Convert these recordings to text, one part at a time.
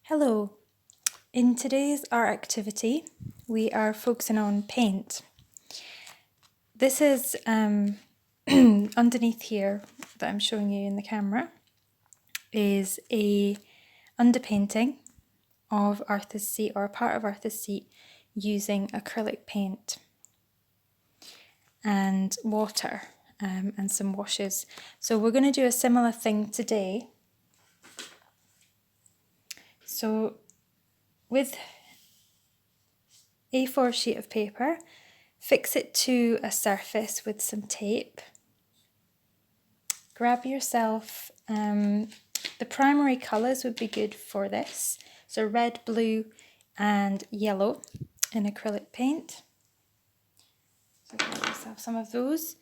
Hello, in today's art activity we are focusing on paint. This is underneath here that I'm showing you in the camera is a underpainting of Arthur's Seat, or a part of Arthur's Seat, using acrylic paint and water and some washes. So we're going to do a similar thing today. So with A4 sheet of paper, fix it to a surface with some tape. Grab yourself, the primary colours would be good for this. So red, blue and yellow in acrylic paint. So grab yourself some of those.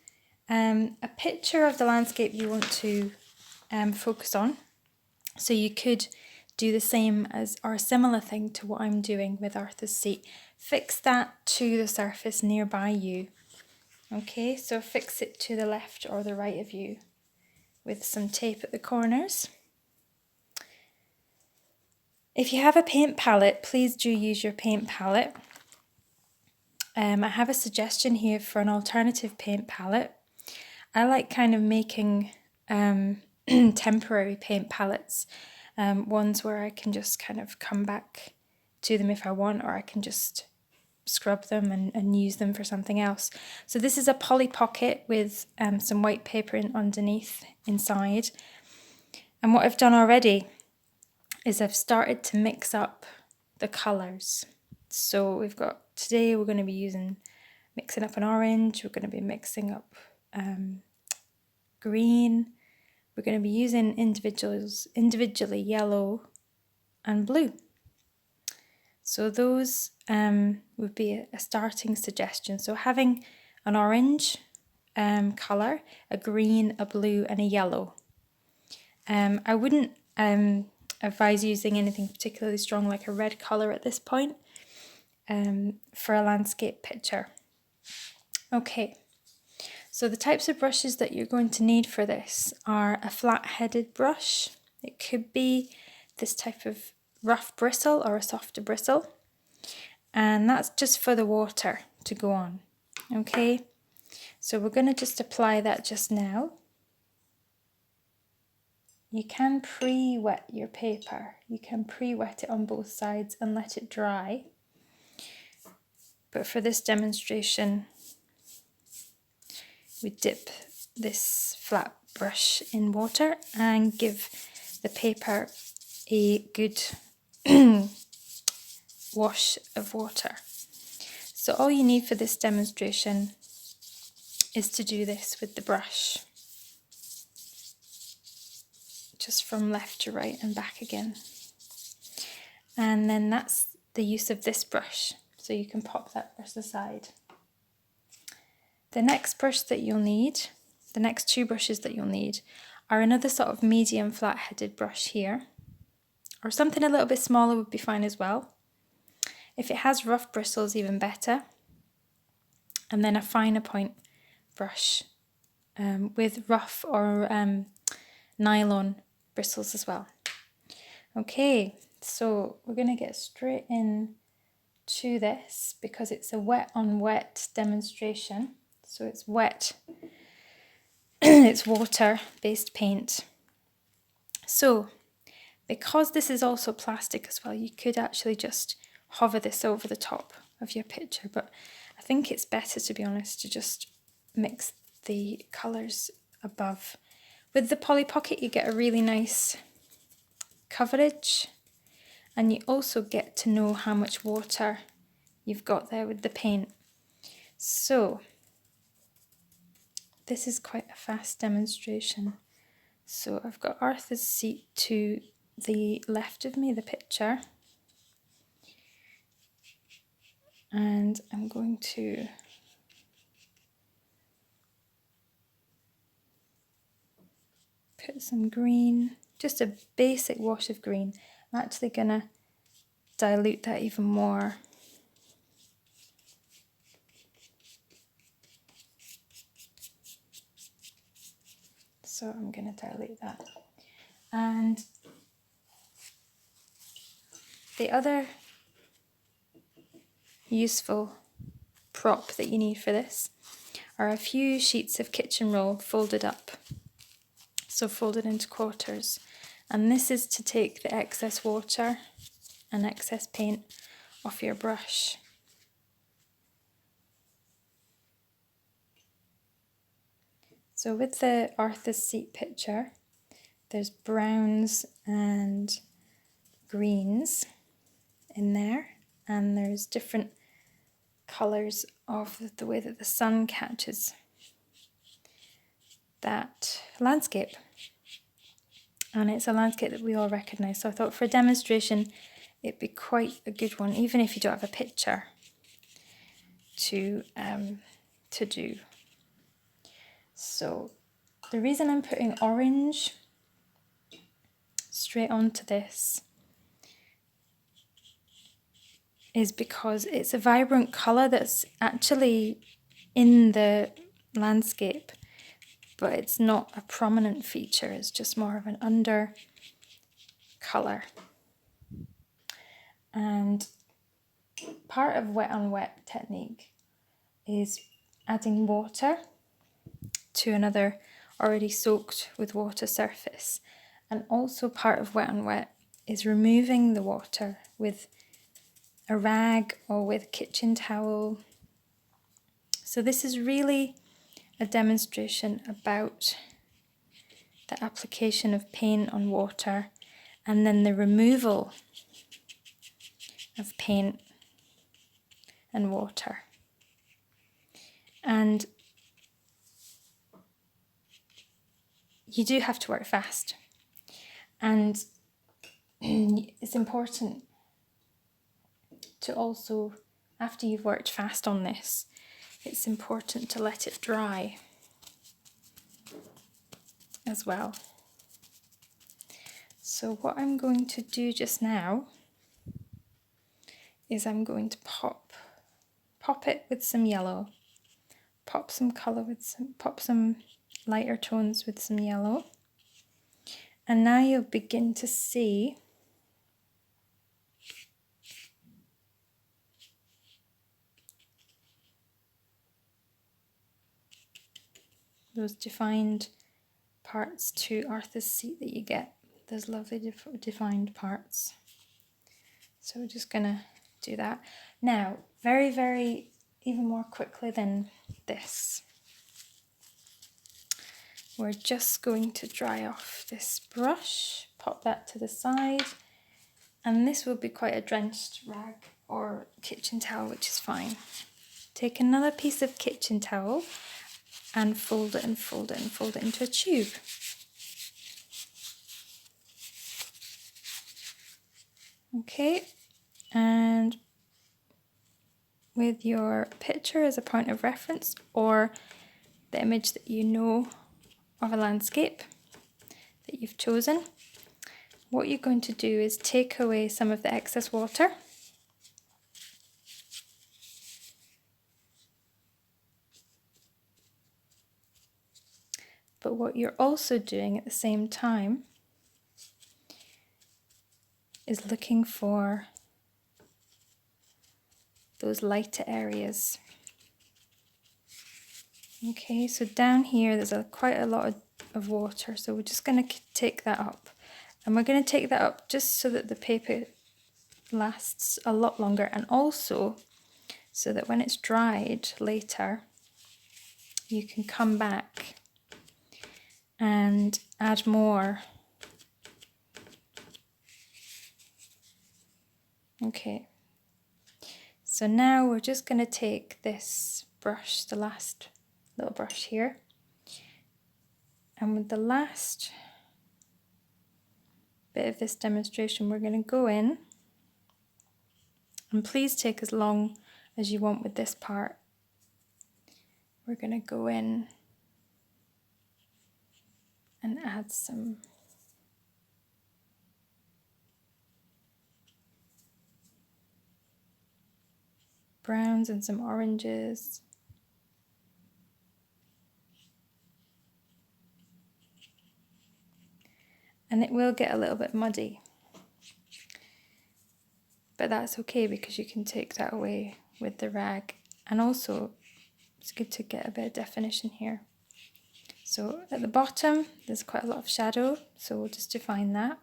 A picture of the landscape you want to focus on. So you could do the same as, or a similar thing to what I'm doing with Arthur's Seat. Fix that to the surface nearby you. Okay, so fix it to the left or the right of you with some tape at the corners. If you have a paint palette, please do use your paint palette. I have a suggestion here for an alternative paint palette. I like kind of making temporary paint palettes, ones where I can just kind of come back to them if I want, or I can just scrub them and use them for something else. So this is a Polly Pocket with some white paper underneath inside. And what I've done already is I've started to mix up the colours. So today we're going to be mixing up an orange, we're going to be mixing up green, we're going to be using individually yellow and blue. So those would be a starting suggestion. So having an orange colour, a green, a blue and a yellow. I wouldn't advise using anything particularly strong like a red colour at this point for a landscape picture. Okay, so the types of brushes that you're going to need for this are a flat-headed brush. It could be this type of rough bristle or a softer bristle, and that's just for the water to go on. Okay, so we're going to just apply that just now. You can pre-wet your paper. You can pre-wet it on both sides and let it dry. But for this demonstration, we dip this flat brush in water and give the paper a good wash of water. So all you need for this demonstration is to do this with the brush, just from left to right and back again. And then that's the use of this brush. So you can pop that brush aside. The next brush that you'll need, the next two brushes that you'll need, are another sort of medium flat-headed brush here, or something a little bit smaller would be fine as well. If it has rough bristles, even better. And then a finer point brush with rough or nylon bristles as well. Okay, so we're going to get straight in to this because it's a wet on wet demonstration. So it's wet, it's water-based paint. So because this is also plastic as well, you could actually just hover this over the top of your picture, but I think it's better, to be honest, to just mix the colours above. With the Polly Pocket you get a really nice coverage, and you also get to know how much water you've got there with the paint. So this is quite a fast demonstration. So I've got Arthur's Seat to the left of me, the picture, and I'm going to put some green, just a basic wash of green. I'm actually going to dilute that even more. So I'm going to dilute that. And the other useful prop that you need for this are a few sheets of kitchen roll folded up, so folded into quarters, and this is to take the excess water and excess paint off your brush. So with the Arthur's Seat picture, there's browns and greens in there, and there's different colours of the way that the sun catches that landscape. And it's a landscape that we all recognise, so I thought for a demonstration it'd be quite a good one, even if you don't have a picture, to do. So the reason I'm putting orange straight onto this is because it's a vibrant colour that's actually in the landscape, but it's not a prominent feature, it's just more of an under colour. And part of wet on wet technique is adding water to another already soaked with water surface, and also part of wet on wet is removing the water with a rag or with a kitchen towel. So this is really a demonstration about the application of paint on water and then the removal of paint and water. And you do have to work fast, and it's important to also, after you've worked fast on this, it's important to let it dry as well. So what I'm going to do just now is I'm going to pop it with some yellow, pop some colour with pop some lighter tones with some yellow, and now you'll begin to see those defined parts to Arthur's Seat that you get, those lovely defined parts. So we're just gonna do that. Now, very, very, even more quickly than this, we're just going to dry off this brush, pop that to the side, and this will be quite a drenched rag or kitchen towel, which is fine. Take another piece of kitchen towel and fold it and fold it and fold it into a tube. Okay, and with your picture as a point of reference or the image that you know of a landscape that you've chosen, what you're going to do is take away some of the excess water. But what you're also doing at the same time is looking for those lighter areas. Okay, so down here there's quite a lot of water, so we're just going to take that up. And we're going to take that up just so that the paper lasts a lot longer, and also so that when it's dried later, you can come back and add more. Okay, so now we're just going to take this brush, the last little brush here, and with the last bit of this demonstration, we're going to go in, and please take as long as you want with this part. We're going to go in and add some browns and some oranges. And it will get a little bit muddy. but that's okay because you can take that away with the rag. And also it's good to get a bit of definition here. So at the bottom there's quite a lot of shadow, so we'll just define that.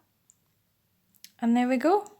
And there we go.